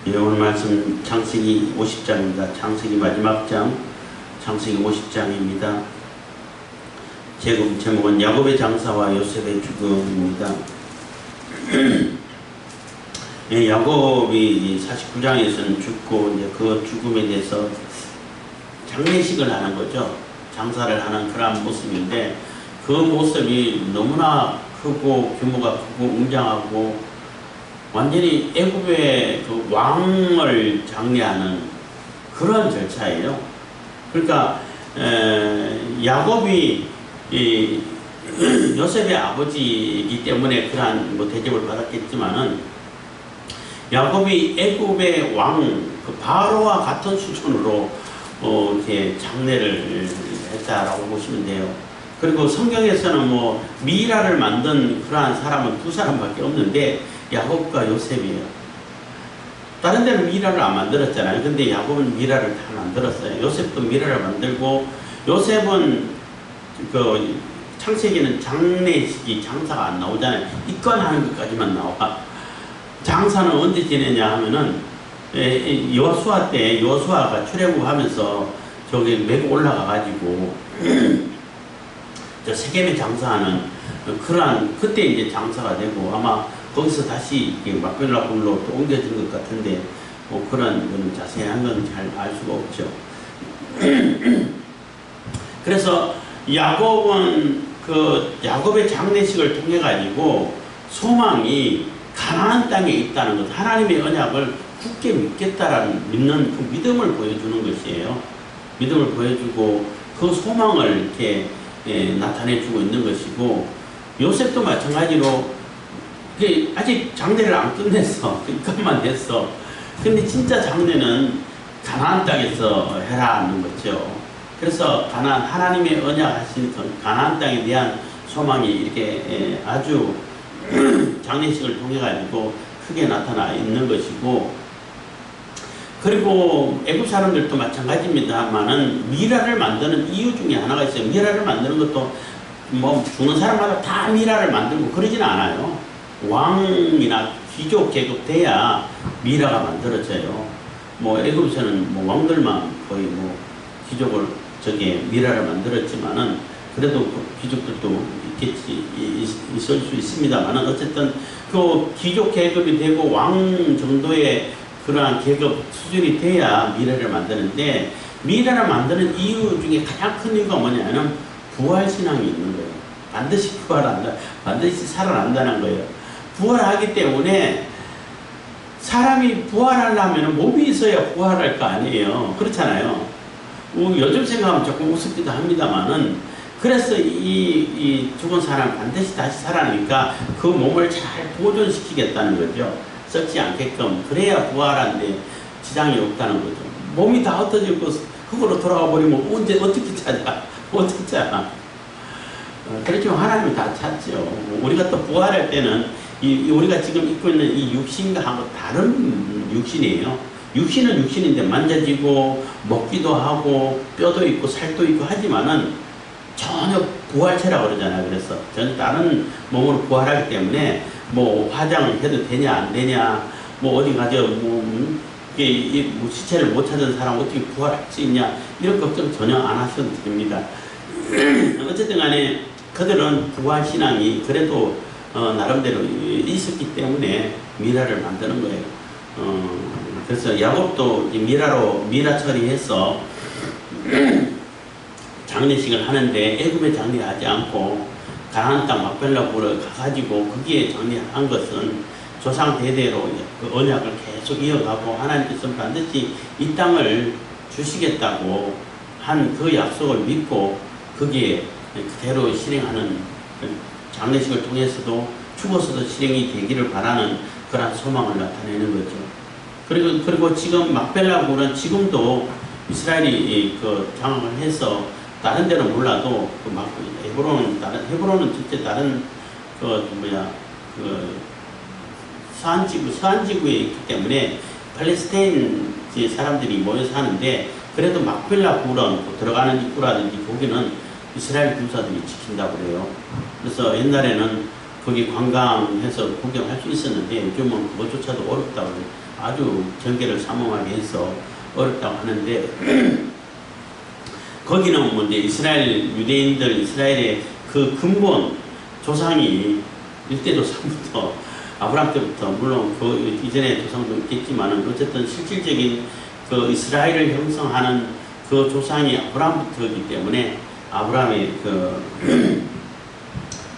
예, 오늘 말씀 창세기 50장입니다. 창세기 마지막 장, 창세기 50장입니다. 제목은 야곱의 장사와 요셉의 죽음입니다. 예, 야곱이 49장에서는 죽고 이제 그 죽음에 대해서 장례식을 하는 거죠. 장사를 하는 그런 모습인데 그 모습이 너무나 크고 규모가 크고 웅장하고 완전히 애굽의 그 왕을 장례하는 그런 절차예요. 그러니까 야곱이 요셉의 아버지이기 때문에 그러한 뭐 대접을 받았겠지만은 야곱이 애굽의 왕 그 바로와 같은 수준으로 이렇게 장례를 했다라고 보시면 돼요. 그리고 성경에서는 뭐 미라를 만든 그러한 사람은 두 사람밖에 없는데 야곱과 요셉이에요. 다른 데는 미라를 안 만들었잖아요. 근데 야곱은 미라를 다 만들었어요. 요셉도 미라를 만들고, 요셉은 그 창세기는 장례식이 장사가 안 나오잖아요. 입건하는 것까지만 나와. 장사는 언제 지내냐 하면은 여호수아 때 여호수아가 출애굽하면서 저기 메고 올라가 가지고 저 세겜에 장사하는 그러한 그때 이제 장사가 되고 아마 거기서 다시 막벨라 굴로 또 옮겨진 것 같은데 뭐 그런 건 자세한 건 잘 알 수가 없죠. 그래서 야곱은 그 야곱의 장례식을 통해 가지고 소망이 가나안 땅에 있다는 것, 하나님의 언약을 굳게 믿겠다라는 믿는 그 믿음을 보여주는 것이에요. 믿음을 보여주고 그 소망을 이렇게 나타내주고 있는 것이고, 요셉도 마찬가지로 아직 장례를 안 끝냈어. 입간만 했어. 근데 진짜 장례는 가나안 땅에서 해라는 거죠. 그래서 하나님의 언약하신 가나안 땅에 대한 소망이 이렇게 아주 장례식을 통해 가지고 크게 나타나 있는 것이고, 그리고 애굽 사람들도 마찬가지입니다만은 미라를 만드는 이유 중에 하나가 있어요. 미라를 만드는 것도 뭐 죽는 사람마다 다 미라를 만들고 그러지는 않아요. 왕이나 귀족 계급 돼야 미라가 만들어져요. 뭐 애굽에서는 뭐 왕들만 거의 뭐 귀족을 미라를 만들었지만은 그래도 귀족들도 있겠지, 있을 수 있습니다만은 어쨌든 그 귀족 계급이 되고 왕 정도의 그러한 계급 수준이 돼야 미라를 만드는데, 미라를 만드는 이유 중에 가장 큰 이유가 뭐냐면 부활신앙이 있는 거예요. 반드시 부활한다, 반드시 살아난다는 거예요. 부활하기 때문에 사람이 부활하려면 몸이 있어야 부활할 거 아니에요. 그렇잖아요. 요즘 생각하면 조금 우습기도 합니다만은, 그래서 이 죽은 사람 반드시 다시 살아나니까 그 몸을 잘 보존시키겠다는 거죠. 썩지 않게끔. 그래야 부활하는데 지장이 없다는 거죠. 몸이 다 흩어지고 흙으로 돌아가 버리면 언제 어떻게 찾아? 어떻게 찾아? 그렇지만 하나님이 다 찾죠. 우리가 또 부활할 때는 우리가 지금 입고 있는 이 육신과 하고 다른 육신이에요. 육신은 육신인데 만져지고 먹기도 하고 뼈도 있고 살도 있고 하지만은 전혀 부활체라고 그러잖아요. 그래서 전혀 다른 몸으로 부활하기 때문에 뭐 화장해도 되냐 안 되냐, 뭐 어디 가서 뭐 시체를 못 찾은 사람 어떻게 부활할 수 있냐, 이런 걱정 전혀 안 하셔도 됩니다. 어쨌든 간에 그들은 부활신앙이 그래도 나름대로 있었기 때문에 미라를 만드는 거예요. 그래서 야곱도 미라 처리해서 장례식을 하는데 애굽에 장례하지 않고 가나안 땅 막벨라 굴을 가가지고 거기에 장례한 것은 조상 대대로 그 언약을 계속 이어가고 하나님께서 반드시 이 땅을 주시겠다고 한 그 약속을 믿고 거기에 그대로 실행하는 장례식을 통해서도 죽어서도 실행이 되기를 바라는 그런 소망을 나타내는 거죠. 그리고 지금 막벨라 굴은 지금도 이스라엘이 그 장악을 해서 다른 데는 몰라도 헤브론은 실제 다른 서한지구에 있기 때문에 팔레스타인 사람들이 모여서 하는데, 그래도 막벨라 굴은 들어가는 입구라든지 거기는 이스라엘 군사들이 지킨다고 그래요. 그래서 옛날에는 거기 관광해서 구경할 수 있었는데 요즘은 그것조차도 어렵다고 아주 경계를 삼엄하게 해서 어렵다고 하는데 거기는 뭐 이제 이스라엘 유대인들 이스라엘의 그 근본 조상이 일대 조상부터 아브라함 때부터 물론 그 이전에 조상도 있겠지만은 어쨌든 실질적인 그 이스라엘을 형성하는 그 조상이 아브라함부터이기 때문에 아브라함의 그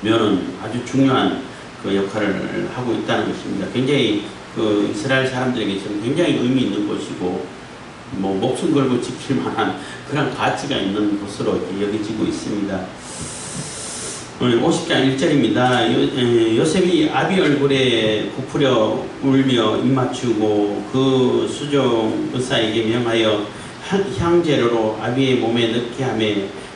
묘는 아주 중요한 그 역할을 하고 있다는 것입니다. 굉장히 그 이스라엘 사람들에게서는 굉장히 의미 있는 곳이고 뭐 목숨 걸고 지킬 만한 그런 가치가 있는 곳으로 여겨지고 있습니다. 오늘 50장 1절입니다. 요셉이 아비 얼굴에 부풀려 울며 입맞추고 그 수종 의사에게 명하여 향재료로 아비의 몸에 넣게 하며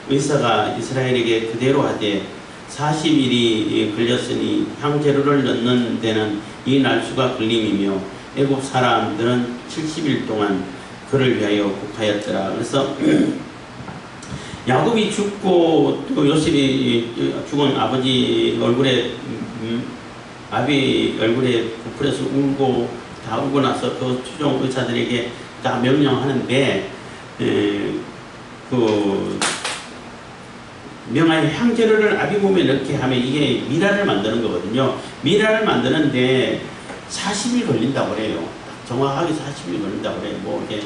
의사가 이스라엘에게 그대로 하되 40일이 걸렸으니 향재료를 넣는 데는 이 날수가 걸림이며 애국 사람들은 70일 동안 그를 위하여 곡하였더라. 그래서 야곱이 죽고 또 요셉이 죽은 아버지 얼굴에 아비 얼굴에 부풀려서 울고 다 울고 나서 그 추종 의사들에게 다 명령하는데 그 명하여 향재료를 아비 몸에 넣게 하면 이게 미라를 만드는 거거든요. 미라를 만드는데 40일 걸린다고 그래요. 정확하게 40일 걸린다고 그래요. 뭐 이게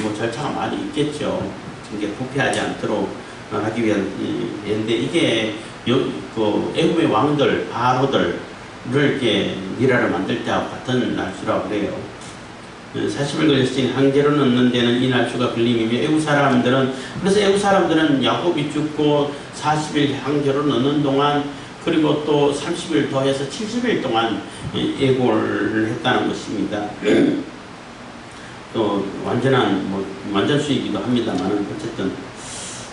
뭐 절차가 많이 있겠죠. 이게 부패하지 않도록 하기 위한 예인데 이게 그 애굽의 왕들 바로들을 이렇게 미라를 만들 때하고 같은 날수라고 그래요. 40일 걸렸으니 향재료 넣는 데는 이 날수가 걸림이며 애국 사람들은 그래서 애국 사람들은 야곱이 죽고 40일 향재료 넣는 동안 그리고 또 30일 더해서 70일 동안 애고를 했다는 것입니다. 또 완전한 뭐 완전 수이기도 합니다만 어쨌든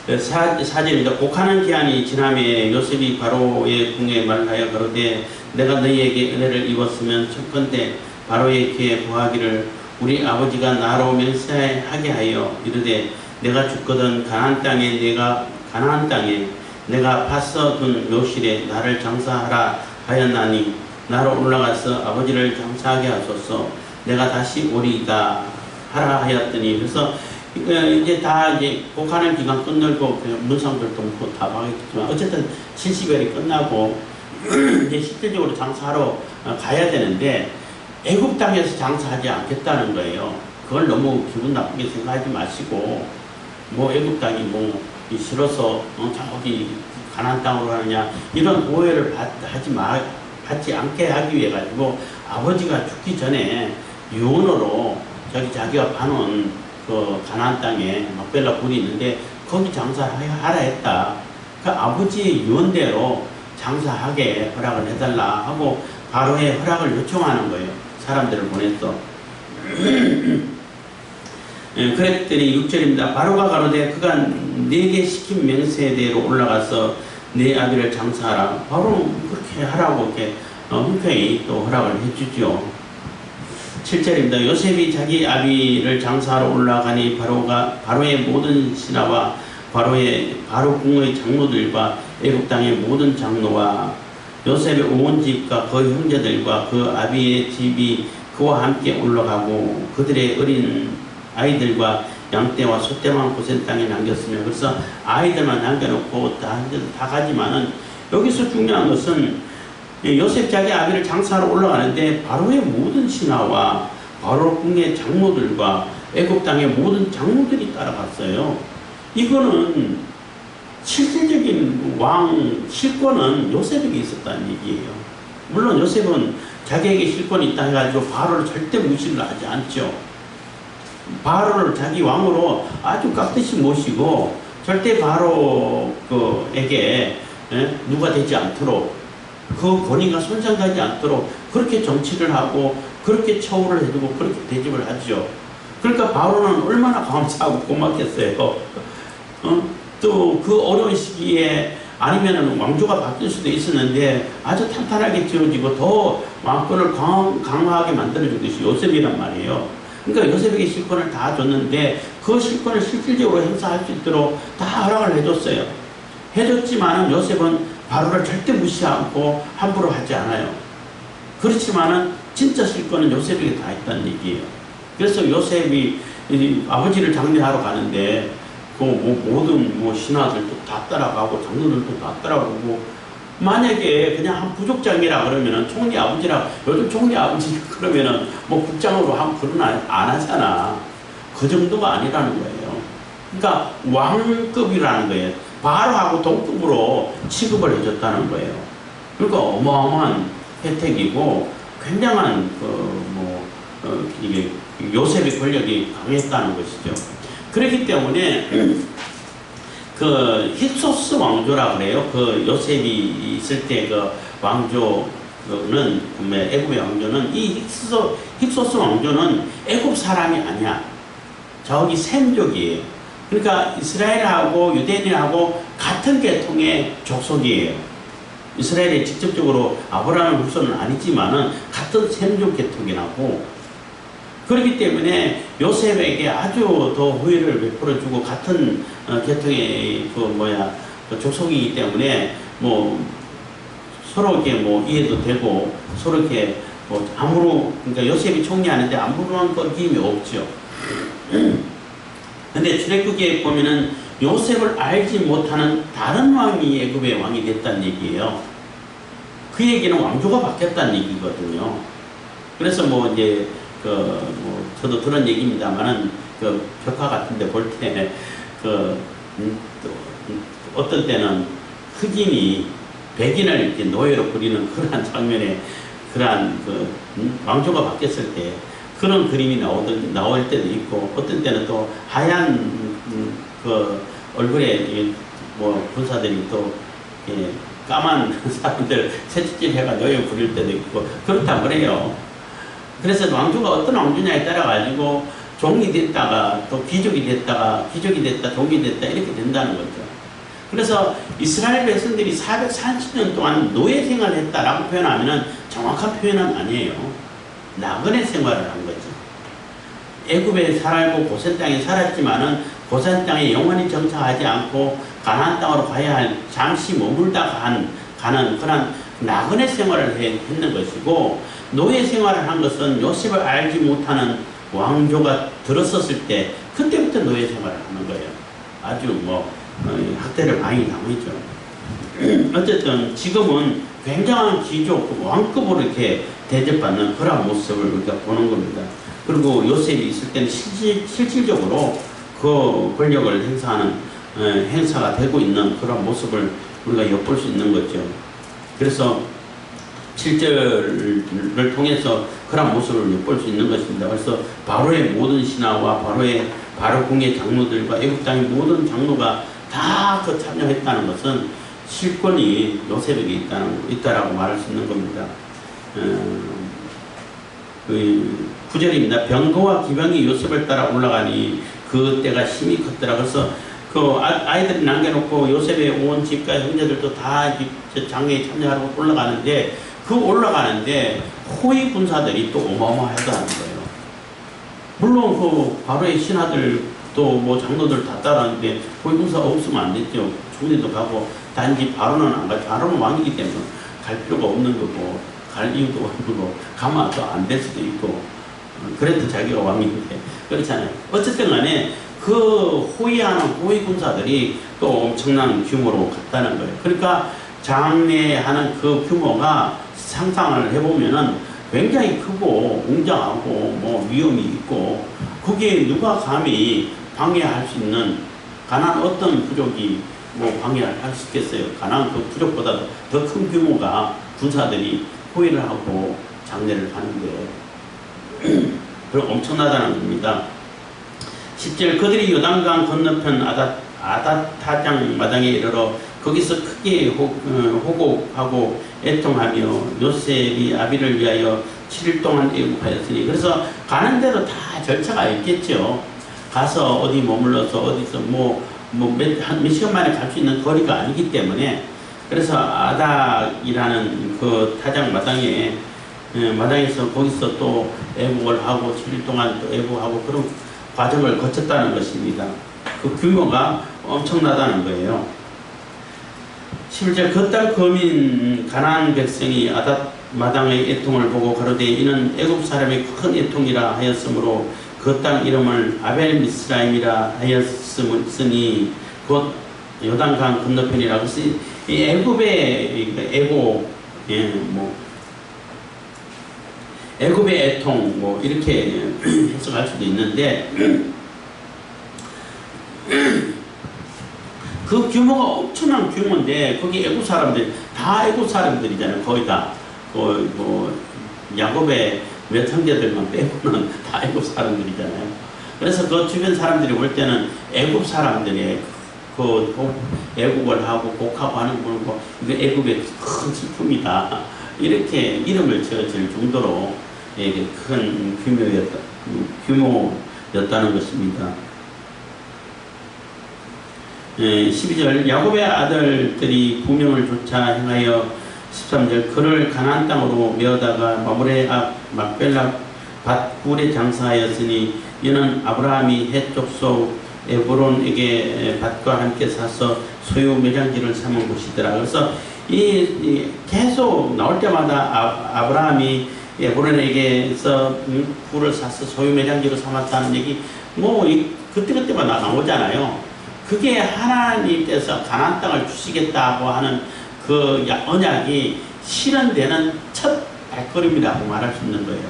사제입니다. 곡하는 기한이 지남에 요셉이 바로의 궁에 말하여 가로되 내가 너희에게 은혜를 입었으면 첫건대 바로의 귀에 구하기를 우리 아버지가 나로 맹세하게 하여 이르되 내가 죽거든 가나안 땅에 내가 파서 둔 묘실에 나를 장사하라 하였나니 나로 올라가서 아버지를 장사하게 하소서 내가 다시 오리이다 하라 하였더니 그래서 이제 다 이제 곡하는 기간 끝내고 문상들도 다 망했지만 어쨌든 70일이 끝나고 이제 실질적으로 장사하러 가야 되는데 애굽 땅에서 장사하지 않겠다는 거예요. 그걸 너무 기분 나쁘게 생각하지 마시고 뭐 애굽 땅이 뭐 싫어서 저기 가나안 땅으로 가느냐 이런 오해를 받지 않게 하기 위해 가지고 아버지가 죽기 전에 유언으로 자기가 파놓은 그 가나안 땅에 막벨라 굴이 있는데 거기 장사하라 했다. 그 아버지의 유언대로 장사하게 허락을 해달라 하고 바로의 허락을 요청하는 거예요. 사람들을 보냈어. 그랬더니 6절입니다. 바로가 가로되 그가 네게 시킨 맹세대로 올라가서 네 아비를 장사하라. 바로는 그렇게 하라고 이렇게 흔쾌히 또 허락을 해주죠. 7절입니다. 요셉이 자기 아비를 장사하러 올라가니 바로의 모든 신하와 바로 궁의 장로들과 애굽 땅의 모든 장로와 요셉의 온 집과 그 형제들과 그 아비의 집이 그와 함께 올라가고 그들의 어린 아이들과 양떼와 소떼만 고센 땅에 남겼으며 그래서 아이들만 남겨놓고 다 가지만은 여기서 중요한 것은 요셉 자기 아비를 장사하러 올라가는데 바로의 모든 신하와 바로 궁의 장로들과 애굽 땅의 모든 장로들이 따라갔어요. 이거는 실질적인 왕 실권은 요셉에게 있었다는 얘기예요. 물론 요셉은 자기에게 실권이 있다 해가지고 바로를 절대 무시를 하지 않죠. 바로를 자기 왕으로 아주 깍듯이 모시고 절대 바로에게 누가 되지 않도록 그 권위가 손상되지 않도록 그렇게 정치를 하고 그렇게 처우를 해두고 그렇게 대접을 하죠. 그러니까 바로는 얼마나 감사하고 고맙겠어요. 또 그 어려운 시기에 아니면은 왕조가 바뀔 수도 있었는데 아주 탄탄하게 지어지고 더 왕권을 강화하게 만들어준 것이 요셉이란 말이에요. 그러니까 요셉에게 실권을 다 줬는데 그 실권을 실질적으로 행사할 수 있도록 다 허락을 해줬어요. 해줬지만은 요셉은 바로를 절대 무시하고 함부로 하지 않아요. 그렇지만은 진짜 실권은 요셉에게 다 있다는 얘기예요. 그래서 요셉이 아버지를 장례하러 가는데 그 모든 신하들도 다 따라가고 장로들도 다 따라가고, 만약에 그냥 한 부족장이라 그러면은 총리 아버지라, 요즘 총리 아버지 그러면은 국장으로 하면 그런 안 하잖아. 그 정도가 아니라는 거예요. 그러니까 왕급이라는 거예요. 바로하고 동급으로 취급을 해줬다는 거예요. 그러니까 어마어마한 혜택이고 굉장한 이게 요셉의 권력이 강했다는 것이죠. 그렇기 때문에 그 힉소스 왕조라 그래요. 그 요셉이 있을 때 그 왕조는, 애굽의 왕조는, 이 힉소스 왕조는 애굽 사람이 아니야. 저기 셈족이에요. 그러니까 이스라엘하고 유대인하고 같은 계통의 족속이에요. 이스라엘이 직접적으로 아브라함의 후손은 아니지만은 같은 셈족 계통이라고. 그렇기 때문에 요셉에게 아주 더 호의를 베풀어주고 같은 계통의 그 족속이기 때문에 서로 이렇게 이해도 되고 서로 이렇게 그러니까 요셉이 총리하는데 아무런 거김이 없죠. 근데 출애굽기에 보면은 요셉을 알지 못하는 다른 왕이 애굽의 왕이 됐다는 얘기예요. 그 얘기는 왕조가 바뀌었다는 얘기거든요. 그래서 이제 저도 들은 얘기입니다만은 그 벽화 같은데 볼 때 어떤 때는 흑인이 백인을 이렇게 노예로 부리는 그러한 장면에 그러한 왕조가 바뀌었을 때 그런 그림이 나올 때도 있고, 어떤 때는 또 하얀 얼굴에 군사들이 또 까만 사람들 채찍질 해가 노예 부릴 때도 있고 그렇다 그래요. 그래서 왕조가 어떤 왕조냐에 따라 가지고 종이 됐다가 또 귀족이 됐다 종이 됐다 이렇게 된다는 거죠. 그래서 이스라엘 백성들이 430년 동안 노예 생활을 했다라고 표현하면 정확한 표현은 아니에요. 나그네 생활을 한 거죠. 애굽에 살고 고센 땅에 살았지만은 고센 땅에 영원히 정착하지 않고 가나안 땅으로 가야 할, 잠시 머물다가 가는 그런 나그네 생활을 했는 것이고, 노예 생활을 한 것은 요셉을 알지 못하는 왕조가 들었었을 때 그때부터 노예 생활을 하는 거예요. 아주 학대를 많이 당했죠. 어쨌든 지금은 굉장한 귀족, 왕급으로 이렇게 대접받는 그런 모습을 우리가 보는 겁니다. 그리고 요셉이 있을 때는 실질적으로 그 권력을 행사하는 행사가 되고 있는 그런 모습을 우리가 엿볼 수 있는 거죠. 그래서 7절을 통해서 그런 모습을 엿볼 수 있는 것입니다. 그래서 바로의 모든 신하와 바로 궁의 장로들과 애굽 땅의 모든 장로가 다 참여했다는 것은 실권이 요셉에게 있다라고 말할 수 있는 겁니다. 9절입니다. 병거와 기병이 요셉을 따라 올라가니 그 때가 심히 컸더라. 그래서 그 아이들을 남겨놓고 요셉의 온 집과 형제들도 다 장례에 참여하러 올라가는데, 그 올라가는데 호위 군사들이 또 어마어마하다는 거예요. 물론 그 바로의 신하들 또 장로들 다 따라하는데 호위 군사 없으면 안 됐죠. 총리도 가고, 단지 바로는 안 가죠. 바로는 왕이기 때문에 갈 필요가 없는 거고, 갈 이유도 없고, 가면 또 안 될 수도 있고, 그래도 자기가 왕인데 그렇잖아요. 어쨌든 간에 그 호위하는 호위 군사들이 또 엄청난 규모로 갔다는 거예요. 그러니까 장례하는 그 규모가 상상을 해보면은 굉장히 크고 웅장하고 위험이 있고, 거기에 누가 감히 방해할 수 있는, 가나안 어떤 부족이 방해를 할 수 있겠어요. 가나안 그 부족보다 더 큰 규모가 군사들이 호위를 하고 장례를 하는데 그럼 엄청나다는 겁니다. 10절, 그들이 요단강 건너편 아다타장 마당에 이르러 거기서 크게 호곡하고 애통하며 요셉이 아비를 위하여 7일 동안 애국하였으니, 그래서 가는 대로 다 절차가 있겠죠. 가서 어디 머물러서 어디서 몇 시간 만에 갈 수 있는 거리가 아니기 때문에, 그래서 아닥이라는 그 타장 마당에서 거기서 또 애국을 하고 7일 동안 또 애국하고 그런 과정을 거쳤다는 것입니다. 그 규모가 엄청나다는 거예요. 11절, 그 땅 거민 가나안 백성이 마당의 애통을 보고 가로되 이는 애굽 사람의 큰 애통이라 하였으므로 그 땅 이름을 아벨 미스라임이라 하였으니 곧 요단강 건너편이라. 그래서 이 애굽의 애고, 예, 뭐 애굽의 애통, 뭐 이렇게 해석할 수도 있는데 그 규모가 엄청난 규모인데 거기 애굽 사람들 다 애굽 사람들이잖아요. 거의 다 뭐 야곱의 몇 형제들만 빼고는 다 애굽 사람들이잖아요. 그래서 그 주변 사람들이 볼 때는 애굽 사람들의 그 애국을 하고 곡하고 하는 걸 보고 이거 애굽의 큰 슬픔이다 이렇게 이름을 지어질 정도로 큰 규모였다는 것입니다. 12절 야곱의 아들들이 부명을 조차 행하여 13절 그를 가나안 땅으로 메어다가 마므레 앞 막벨라 밭굴에 장사하였으니 이는 아브라함이 헷 족속 에브론에게 밭과 함께 사서 소유 매장지를 삼은 곳이더라. 그래서 이 계속 나올 때마다 아브라함이 에브론에게서 굴을 사서 소유 매장지로 삼았다는 얘기 뭐 그때마다 나오잖아요. 그게 하나님께서 가나안 땅을 주시겠다고 하는 그 언약이 실현되는 첫 발걸음이라고 말할 수 있는 거예요.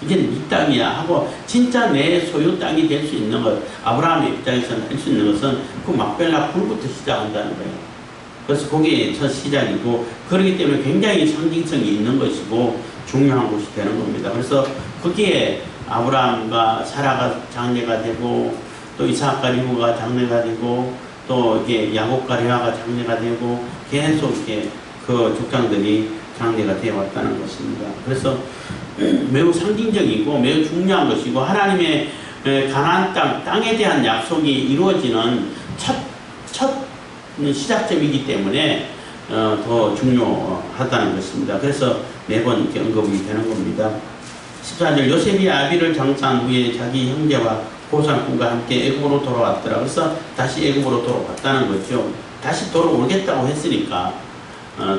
이게 네 땅이야 하고 진짜 내 소유 땅이 될 수 있는 것, 아브라함의 입장에서는 할 수 있는 것은 그 막벨라 굴부터 시작한다는 거예요. 그래서 그게 첫 시작이고 그렇기 때문에 굉장히 상징성이 있는 것이고 중요한 것이 되는 겁니다. 그래서 거기에 아브라함과 사라가 장례가 되고 또 이삭과 리브가 장례가 되고 또 이게 야곱과 레아가 장례가 되고 계속 이렇게 그 족장들이 장례가 되어 왔다는 것입니다. 그래서 매우 상징적이고 매우 중요한 것이고 하나님의 가나안 땅에 대한 약속이 이루어지는 첫 시작점이기 때문에 더 중요하다는 것입니다. 그래서 매번 이렇게 언급이 되는 겁니다. 14절 요셉이 아비를 장사한 후에 자기 형제와 고상꾼과 함께 애굽으로 돌아왔더라. 그래서 다시 애굽으로 돌아왔다는 거죠. 다시 돌아오겠다고 했으니까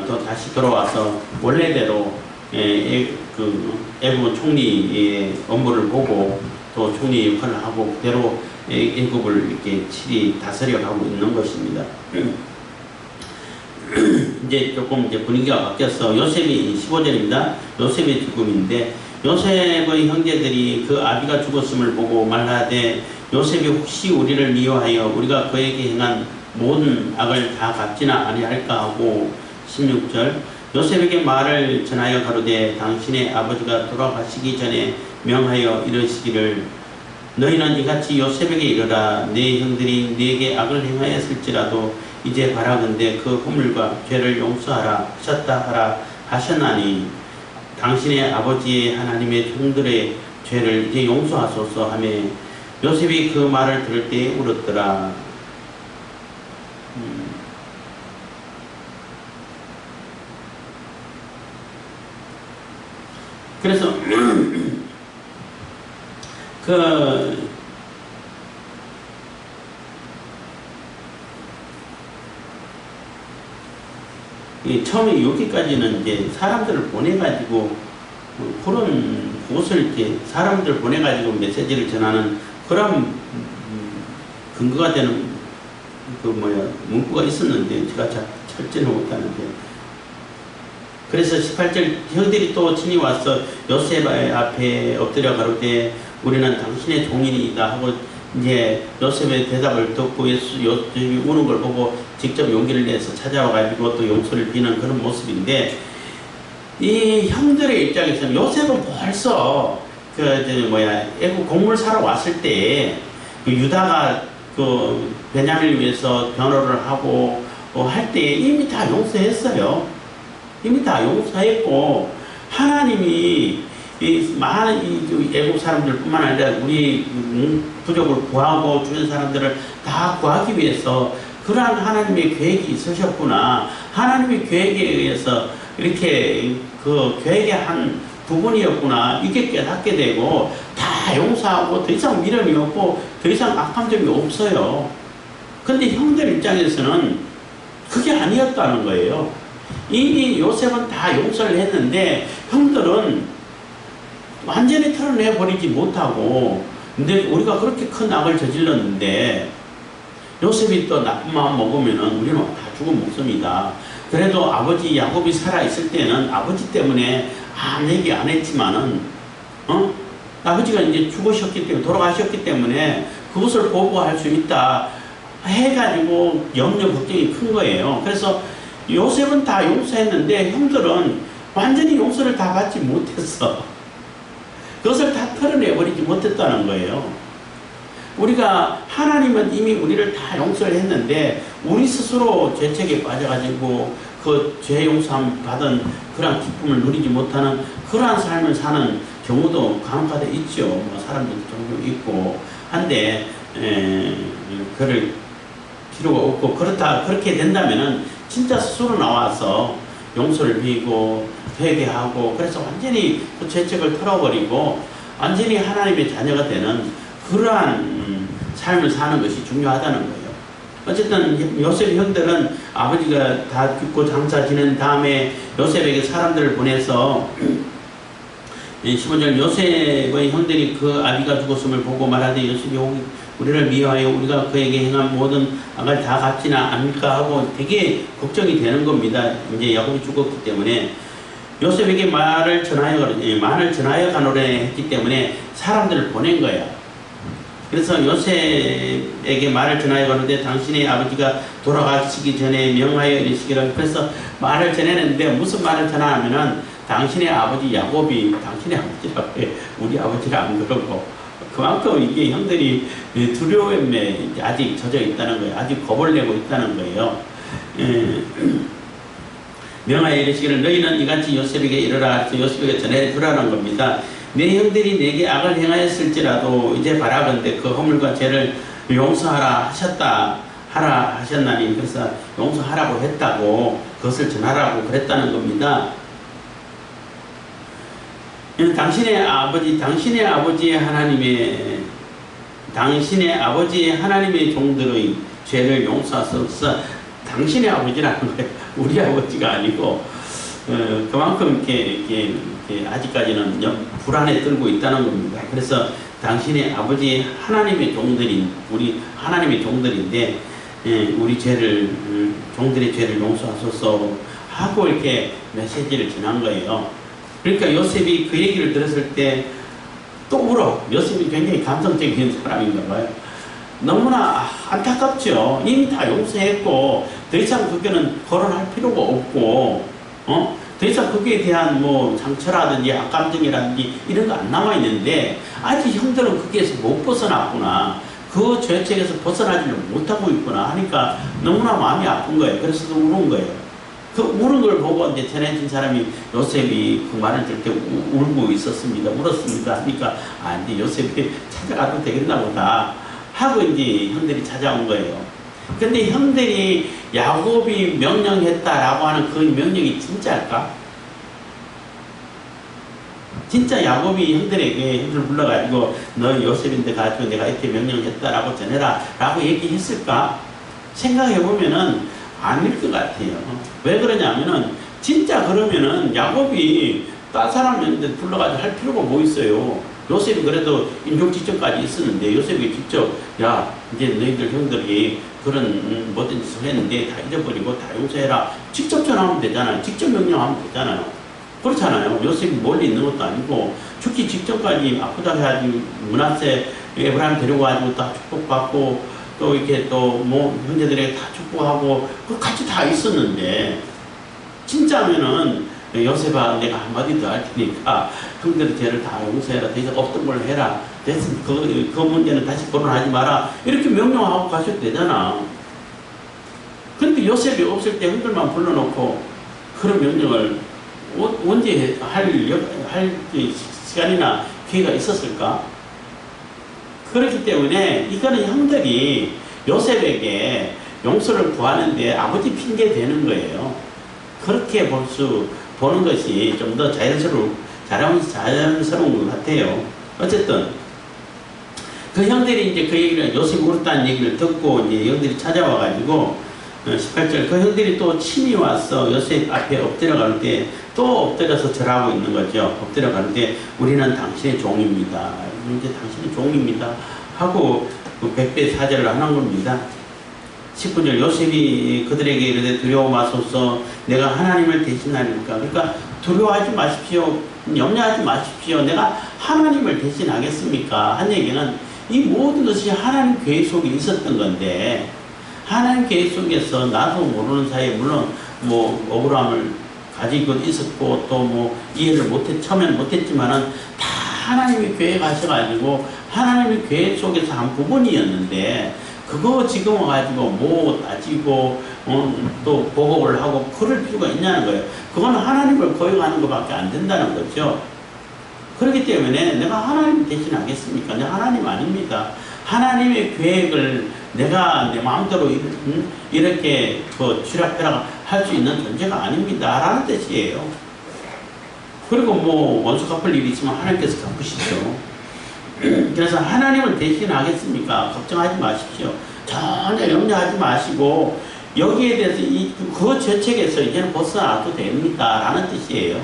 또 다시 돌아와서 원래대로 애굽 총리의 업무를 보고 또 총리 역할을 하고 그대로 애굽을 이렇게 칠이 다스려 가고 있는 것입니다. 이제 조금 이제 분위기가 바뀌어서 요셉이 15절입니다. 요셉의 죽음인데 요셉의 형제들이 그 아비가 죽었음을 보고 말하되 요셉이 혹시 우리를 미워하여 우리가 그에게 행한 모든 악을 다 갚지나 아니할까 하고 16절 요셉에게 말을 전하여 가로되 당신의 아버지가 돌아가시기 전에 명하여 이르시기를 너희는 이같이 요셉에게 이르라 네 형들이 네게 악을 행하였을지라도 이제 바라건대 그 허물과 죄를 용서하라 하셨다 하라 하셨나니 당신의 아버지의 하나님의 종들의 죄를 이제 용서하소서 하며 요셉이 그 말을 들을 때에 울었더라. 그래서 처음에 여기까지는 이제 사람들을 보내가지고 그런 곳을 이렇게 사람들을 보내가지고 메시지를 전하는 그런 근거가 되는 문구가 있었는데 제가 찾지는 못하는데 그래서 18절 형들이 또 친히 와서 요셉 앞에 엎드려 가로되 우리는 당신의 종인이다 하고 이제 요셉의 대답을 듣고 요셉이 우는 걸 보고 직접 용기를 내서 찾아와 가지고 또 용서를 비는 그런 모습인데 이 형들의 입장에서는 요셉은 벌써 애국 곡물 사러 왔을 때 그 유다가 그 베냐민을 위해서 변호를 하고 할 때 이미 다 용서했어요. 이미 다 용서했고 하나님이 이 많은 애국 사람들뿐만 아니라 우리 부족을 구하고 주변 사람들을 다 구하기 위해서 그러한 하나님의 계획이 있으셨구나. 하나님의 계획에 의해서 이렇게 그 계획의 한 부분이었구나. 이게 깨닫게 되고 다 용서하고 더 이상 미련이 없고 더 이상 악한 점이 없어요. 근데 형들 입장에서는 그게 아니었다는 거예요. 이미 요셉은 다 용서를 했는데 형들은 완전히 털어내버리지 못하고, 근데 우리가 그렇게 큰 악을 저질렀는데 요셉이 또 나쁜 마음 먹으면은 우리는 다 죽은 목숨이다. 그래도 아버지 야곱이 살아있을 때는 아버지 때문에 아무 얘기 안 했지만은, 아버지가 이제 죽으셨기 때문에, 돌아가셨기 때문에 그것을 보고할 수 있다 해가지고 염려 걱정이 큰 거예요. 그래서 요셉은 다 용서했는데 형들은 완전히 용서를 다 받지 못했어. 그것을 다 털어내버리지 못했다는 거예요. 우리가 하나님은 이미 우리를 다 용서를 했는데 우리 스스로 죄책에 빠져가지고 그 죄 용서함 받은 그러한 기쁨을 누리지 못하는 그러한 삶을 사는 경우도 간혹가다 있죠. 뭐 사람들도 종종 있고 한데 그럴 필요가 없고, 그렇게 된다면은 진짜 스스로 나와서 용서를 비고 회개하고, 그래서 완전히 그 죄책을 털어버리고 완전히 하나님의 자녀가 되는 그러한 삶을 사는 것이 중요하다는 거예요. 어쨌든 요셉 형들은 아버지가 다 죽고 장사 지낸 다음에 요셉에게 사람들을 보내서 15절 요셉의 형들이 그 아비가 죽었음을 보고 말하되 요셉이 우리를 미워하여 우리가 그에게 행한 모든 악을 다 갚지나 않을까 하고 되게 걱정이 되는 겁니다. 이제 야곱이 죽었기 때문에 요셉에게 말을 전하여 가노라 했기 때문에 사람들을 보낸 거야. 그래서 요셉에게 말을 전하여 가는데 당신의 아버지가 돌아가시기 전에 명하여 이르시기를. 그래서 말을 전했는데 무슨 말을 전하냐면은 당신의 아버지 야곱이 당신의 아버지라고 해. 우리 아버지가 안 그러고. 그만큼 이게 형들이 두려움에 아직 젖어 있다는 거예요. 아직 겁을 내고 있다는 거예요. 명하여 이르시기를 너희는 이같이 요셉에게 이르라. 요셉에게 전해주라는 겁니다. 내 형들이 내게 악을 행하였을지라도 이제 바라건대 그 허물과 죄를 용서하라 하셨나니, 그래서 용서하라고 했다고, 그것을 전하라고 그랬다는 겁니다. 당신의 아버지의 하나님의 종들의 죄를 용서하소서. 당신의 아버지라는 거예요. 우리 아버지가 아니고, 그만큼 이렇게 아직까지는 불안에 떨고 있다는 겁니다. 그래서 당신의 아버지 하나님의 종들인, 우리 하나님의 종들인데, 우리 종들의 죄를 용서하소서 하고 이렇게 메시지를 전한 거예요. 그러니까 요셉이 그 얘기를 들었을 때 또 울어. 요셉이 굉장히 감성적인 사람인가 봐요. 너무나 안타깝죠. 이미 다 용서했고 더 이상 그게는 거론할 필요가 없고, 더 이상 거기에 대한 뭐 상처라든지 악감정이라든지 이런 거 안 남아 있는데 아직 형들은 거기에서 못 벗어났구나, 그 죄책에서 벗어나지를 못하고 있구나 하니까 너무나 마음이 아픈 거예요. 그래서 우는 거예요. 그 우는 걸 보고 이제 전해진 사람이 요셉이 그 말을 들을 때 울고 있었습니다. 울었습니다. 하니까 이제 요셉이 찾아가도 되겠나 보다 하고 이제 형들이 찾아온 거예요. 근데 형들이 야곱이 명령했다라고 하는 그 명령이 진짜일까? 진짜 야곱이 형들을 불러가지고 너 요셉인데 가지고 내가 이렇게 명령했다라고 전해라 라고 얘기했을까? 생각해보면은 아닐 것 같아요. 왜 그러냐면은 진짜 그러면은 야곱이 딴 사람한테 불러가지고 할 필요가 뭐 있어요. 요셉이 그래도 인종지정까지 있었는데 요셉이 직접 야 이제 너희들 형들이 그런 모든 짓을 했는데 다 잊어버리고 다 용서해라 직접 전하면 되잖아요. 직접 명령하면 되잖아요. 그렇잖아요. 요셉이 멀리 있는 것도 아니고 죽기 직전까지 아프다 해야지 므낫세 에브라임 데려가지고 다 축복받고 또 이렇게 또 뭐 형제들에게 다 축복하고 그 같이 다 있었는데, 진짜면은 요셉아 내가 한마디 더 할 테니까 형들의 죄를 다 용서해라, 더 이상 없던 걸 해라, 됐으면 그 문제는 다시 거론하지 마라 이렇게 명령하고 가셔도 되잖아. 근데 요셉이 없을 때 형들만 불러놓고 그런 명령을 언제 할 시간이나 기회가 있었을까? 그렇기 때문에 이거는 형들이 요셉에게 용서를 구하는데 아버지 핑계 대는 거예요. 그렇게 보는 것이 좀 더 자연스러운 것 같아요. 어쨌든 그 형들이 이제 그 얘기를, 요셉이 울었다는 얘기를 듣고 이제 형들이 찾아와가지고 18절 그 형들이 또 친히 와서 요셉 앞에 엎드려 가는 때 또 엎드려서 절하고 있는 거죠. 엎드려 가는데 우리는 당신의 종입니다. 이제 당신의 종입니다. 하고 그 백배 사절을 하는 겁니다. 19절 요셉이 그들에게 이르되 두려워 마소서 내가 하나님을 대신하니까 그러니까 두려워하지 마십시오. 염려하지 마십시오. 내가 하나님을 대신하겠습니까? 한 얘기는 이 모든 것이 하나님 계획 속에 있었던 건데 하나님 계획 속에서 나도 모르는 사이에 물론 뭐 억울함을 가지고 있었고 또 뭐 이해를 처음엔 못했지만은 다 하나님이 계획하셔가지고 하나님의 계획 속에서 한 부분이었는데 그거 지금 와가지고 뭐 따지고 또 보복을 하고 그럴 필요가 있냐는 거예요. 그건 하나님을 거역하는 것밖에 안 된다는 거죠. 그렇기 때문에 내가 하나님 대신하겠습니까? 내가 하나님 아닙니다. 하나님의 계획을 내가 내 마음대로 이렇게 쥐락펴락 할 수 있는 존재가 아닙니다. 라는 뜻이에요. 그리고 뭐 원수 갚을 일이 있으면 하나님께서 갚으시죠. 그래서 하나님을 대신하겠습니까? 걱정하지 마십시오. 전혀 염려하지 마시고 여기에 대해서 그 죄책에서 이제는 벗어나도 됩니다. 라는 뜻이에요.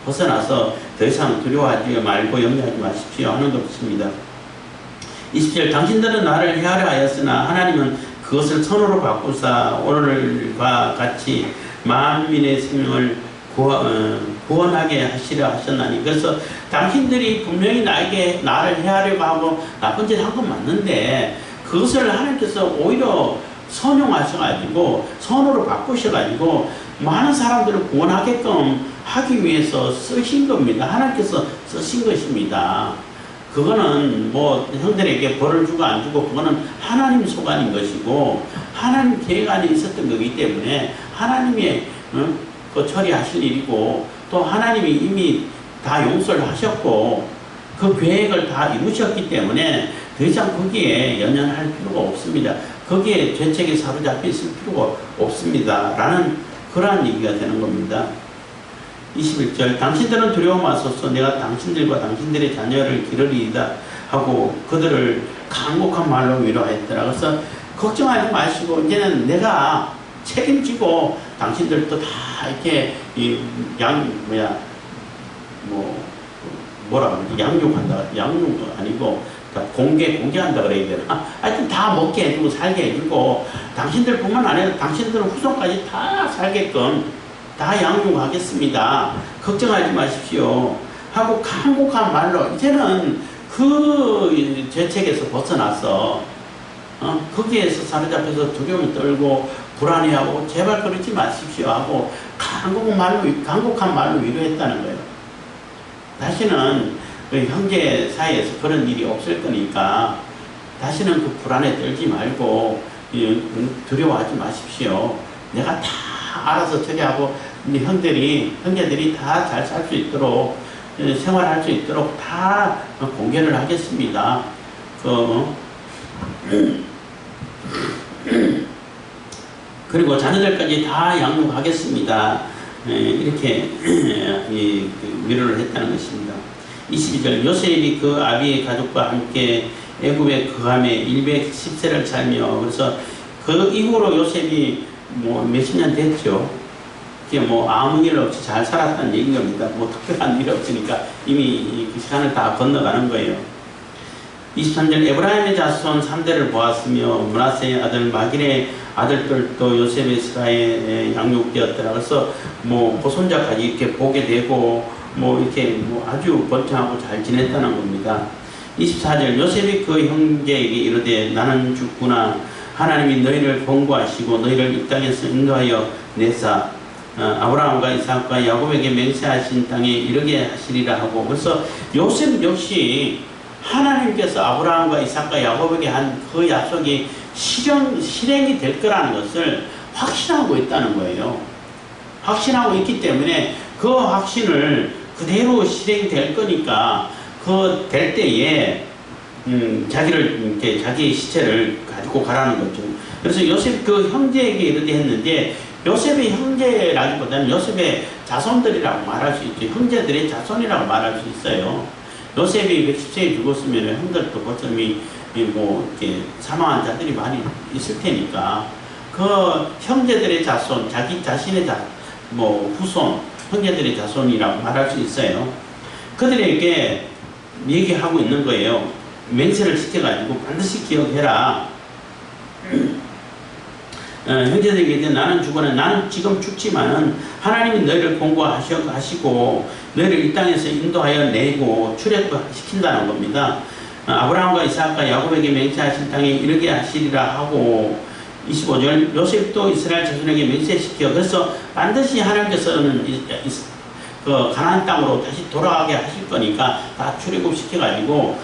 벗어나서 더 이상 두려워하지 말고 염려하지 마십시오 하는 것입니다. 20절 당신들은 나를 헤아려 하였으나 하나님은 그것을 선으로 바꾸사 오늘과 같이 만민의 생명을 구원하게 하시려 하셨나니 그래서 당신들이 분명히 나를 헤아려고 하고 나쁜 짓 한 건 맞는데 그것을 하나님께서 오히려 선용하셔가지고 선으로 바꾸셔가지고 많은 사람들을 구원하게끔 하기 위해서 쓰신 겁니다. 하나님께서 쓰신 것입니다. 그거는 뭐 형들에게 벌을 주고 안 주고 그거는 하나님 소관인 것이고 하나님 계획 안에 있었던 거기 때문에 하나님의 그 처리하실 일이고 또 하나님이 이미 다 용서를 하셨고 그 계획을 다 이루셨기 때문에 더 이상 거기에 연연할 필요가 없습니다. 거기에 죄책에 사로잡혀 있을 필요가 없습니다. 라는 그러한 얘기가 되는 겁니다. 21절 당신들은 두려워 마소서 내가 당신들과 당신들의 자녀를 기르리이다 하고 그들을 간곡한 말로 위로하였더라. 그래서 걱정하지 마시고 이제는 내가 책임지고 당신들도 다 이렇게 양육한다. 양육 아니고 공개한다 그래야 되나? 하여튼 다 먹게 해주고 살게 해주고 당신들뿐만 아니라 당신들 후손까지 다 살게끔 다 양육하겠습니다. 걱정하지 마십시오. 하고 간곡한 말로 이제는 그 죄책에서 벗어나서 거기에서 사로잡혀서 두려움을 떨고 불안해하고 제발 그러지 마십시오 하고 간곡한 말로 위로했다는 거예요. 다시는 그 형제 사이에서 그런 일이 없을 거니까 다시는 그 불안에 떨지 말고 두려워하지 마십시오. 내가 다 알아서 처리하고 형제들이 다 잘 살 수 있도록 생활할 수 있도록 다 공개를 하겠습니다. 그리고 자녀들까지 다 양육하겠습니다. 이렇게 위로를 했다는 것입니다. 22절 요셉이 그 아비의 가족과 함께 애굽에 거함에 110세를 살며 그래서 그 이후로 요셉이 뭐 몇십 년 됐죠. 이게 뭐 아무 일 없이 잘 살았다는 얘기인 겁니다. 뭐 특별한 일 없으니까 이미 그 시간을 다 건너가는 거예요. 23절 에브라임의 자손 3대를 보았으며 므낫세의 아들 마길의 아들들도 요셉의 스가에 양육되었더라. 그래서 뭐 보손자까지 이렇게 보게 되고 뭐 이렇게 뭐 아주 번창하고 잘 지냈다는 겁니다. 24절 요셉이 그 형제에게 이르되 나는 죽구나. 하나님이 너희를 권고하시고 너희를 이 땅에서 인도하여 내사 아브라함과 이삭과 야곱에게 맹세하신 땅에 이르게 하시리라 하고 그래서 요셉 역시 하나님께서 아브라함과 이삭과 야곱에게 한 그 약속이 실행이 될 거라는 것을 확신하고 있다는 거예요. 확신하고 있기 때문에 그 확신을 그대로 실행될 거니까 그 될 때에 자기의 시체를 가지고 가라는 거죠. 그래서 요셉 그 형제에게 이르게 했는데 요셉의 형제라기보다는 요셉의 자손들이라고 말할 수 있죠. 형제들의 자손이라고 말할 수 있어요. 요셉이 110세에 죽었으면 형들도 벌써 뭐 이렇게 사망한 자들이 많이 있을 테니까 그 형제들의 자손, 자기 자신의 후손, 형제들의 자손이라고 말할 수 있어요. 그들에게 얘기하고 있는 거예요. 맹세를 시켜가지고 반드시 기억해라. 형제들에게 이제 나는 죽어는 나는 지금 죽지만은 하나님이 너희를 공고하시고 너희를 이 땅에서 인도하여 내고 출애굽시킨다는 겁니다. 아브라함과 이삭과 야곱에게 맹세하신 땅에 이르게 하시리라 하고 25절 요셉도 이스라엘 자손에게 맹세시켜 그래서 반드시 하나님께서는 그 가나안 땅으로 다시 돌아가게 하실 거니까 다 출애굽시켜가지고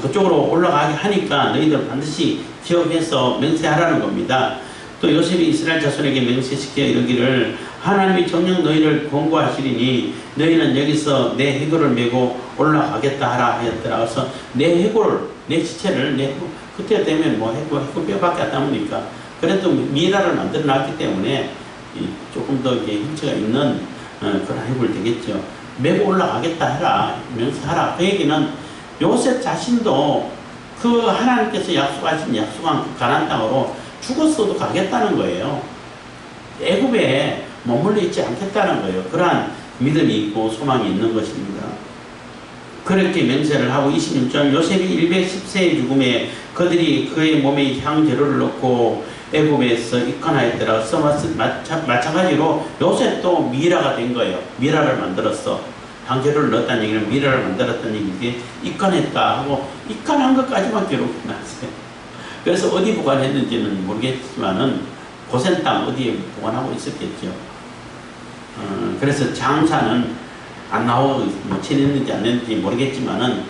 그쪽으로 올라가게 하니까 너희들 반드시 기억해서 맹세하라는 겁니다. 또 요셉이 이스라엘 자손에게 맹세시켜 이르기를 하나님이 정녕 너희를 권고하시리니 너희는 여기서 내 해골을 메고 올라가겠다 하라 하였더라. 그래서 내 해골, 내 시체를 그때 되면 뭐 해골 뼈밖에 안 남으니까 그래도 미라를 만들어 놨기 때문에 조금 더 이게 형체가 있는 그런 해골 되겠죠. 메고 올라가겠다 해라, 맹세하라. 그 얘기는 요셉 자신도 그 하나님께서 약속한 그 가나안 땅으로 죽었어도 가겠다는 거예요. 애굽에 머물러 있지 않겠다는 거예요. 그러한 믿음이 있고 소망이 있는 것입니다. 그렇게 맹세를 하고 26절 요셉이 110세의 죽음에 그들이 그의 몸에 향재료를 넣고 애굽에서 입건하였더라. 마찬가지로 요셉도 미라가 된 거예요. 미라를 만들었어. 향재료를 넣었다는 얘기는 미라를 만들었다는 얘기인데 입건했다 하고 입건한 것까지만 기록이 났어요. 그래서 어디 보관했는지는 모르겠지만은 고센 땅 어디에 보관하고 있었겠죠. 그래서 장사는 안 나오고 뭐 친했는지 안 했는지 모르겠지만은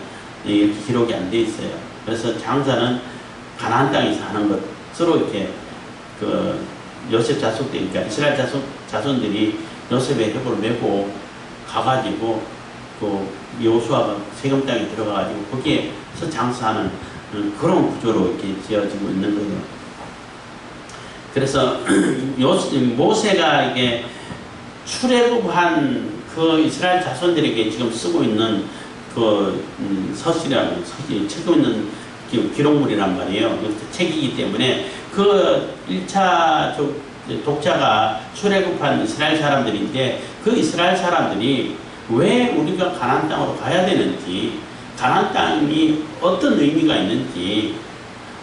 이렇게 기록이 안 돼 있어요. 그래서 장사는 가나안 땅에서 하는 것으로 이렇게 그 요셉 자손들, 그러니까 이스라엘 자손들이 요셉의 해골을 메고 가가지고 그 여호수아가 세겜 땅에 들어가가지고 거기에서 장사하는 그런 구조로 이렇게 지어지고 있는 거예요. 그래서 모세가 이게 출애굽한 그 이스라엘 자손들에게 지금 쓰고 있는 그 서시라고 책고 있는 기록물이란 말이에요. 책이기 때문에 그 1차 독자가 출애굽한 이스라엘 사람들인데 그 이스라엘 사람들이 왜 우리가 가나안 땅으로 가야 되는지, 가나안 땅이 어떤 의미가 있는지,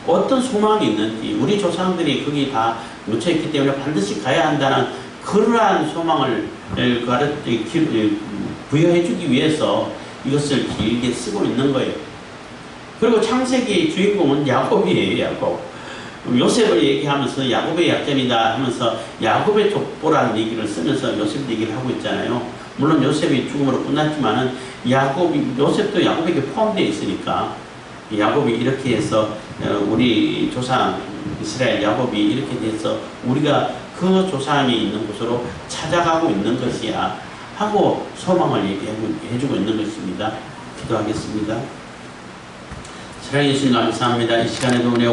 어떤 소망이 있는지, 우리 조상들이 거기 다 묻혀있기 때문에 반드시 가야 한다는 그러한 소망을 부여해주기 위해서 이것을 길게 쓰고 있는 거예요. 그리고 창세기의 주인공은 야곱이에요. 야곱. 요셉을 얘기하면서 야곱의 약점이다 하면서 야곱의 족보라는 얘기를 쓰면서 요셉 얘기를 하고 있잖아요. 물론 요셉이 죽음으로 끝났지만은 요셉도 야곱에게 포함되어 있으니까 야곱이 이렇게 해서 우리 조상 이스라엘 야곱이 이렇게 돼서 우리가 그 조상이 있는 곳으로 찾아가고 있는 것이야 하고 소망을 얘기해주고 있는 것입니다. 기도하겠습니다. 사랑해 주신 감사합니다. 이 시간에도 은혜